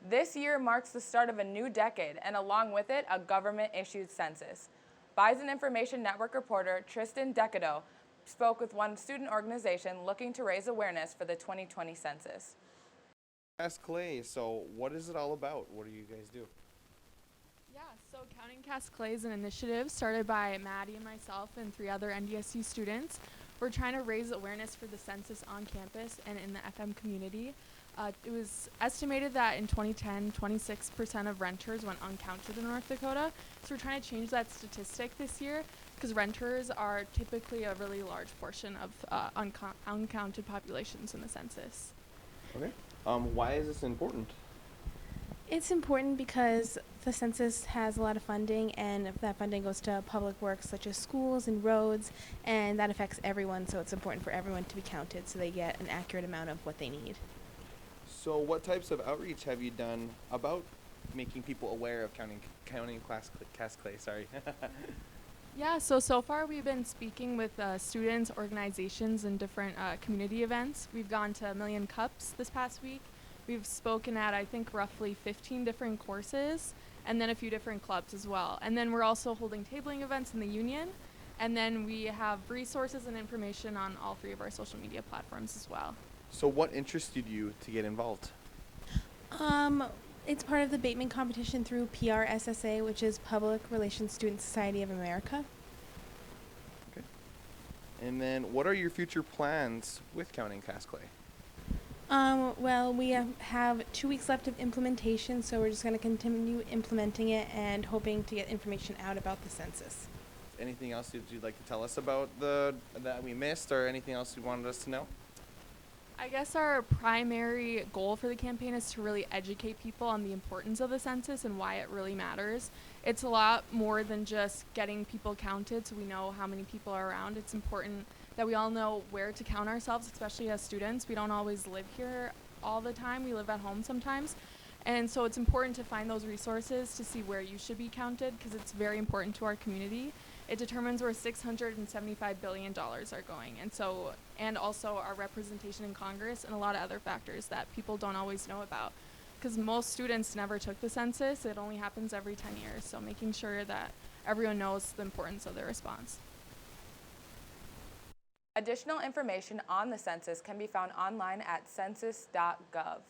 This year marks the start of a new decade, and along with it, a government-issued census. Bison Information Network reporter Tristan DeCoteau spoke with one student organization looking to raise awareness for the 2020 census. Ask Clay, so what is it all about? What do you guys do? Yeah, so Counting Cast Clay is an initiative started by Maddie and myself and 3 other NDSU students. We're trying to raise awareness for the census on campus and in the FM community. It was estimated that in 2010, 26% of renters went uncounted in North Dakota. So we're trying to change that statistic this year because renters are typically a really large portion of uncounted populations in the census. Okay. Why is this important? It's important because the census has a lot of funding, and that funding goes to public works such as schools and roads, and that affects everyone, so it's important for everyone to be counted so they get an accurate amount of what they need. So what types of outreach have you done about making people aware of counting cast clay? Sorry. Yeah, so far we've been speaking with students, organizations, and different community events. We've gone to A Million Cups this past week. We've spoken at, I think, roughly 15 different courses, and then a few different clubs as well. And then we're also holding tabling events in the union, and then we have resources and information on all 3 of our social media platforms as well. So what interested you to get involved? It's part of the Bateman Competition through PRSSA, which is Public Relations Student Society of America. Okay. And then what are your future plans with Counting Cast Clay? Well, we have 2 weeks left of implementation, so we're just going to continue implementing it and hoping to get information out about the census. Anything else you'd like to tell us about that we missed, or anything else you wanted us to know? I guess our primary goal for the campaign is to really educate people on the importance of the census and why it really matters. It's a lot more than just getting people counted so we know how many people are around. It's important that we all know where to count ourselves, especially as students. We don't always live here all the time. We live at home sometimes. And so it's important to find those resources to see where you should be counted because it's very important to our community. It determines where $675 billion are going. And also our representation in Congress and a lot of other factors that people don't always know about. Because most students never took the census. It only happens every 10 years. So making sure that everyone knows the importance of their response. Additional information on the census can be found online at census.gov.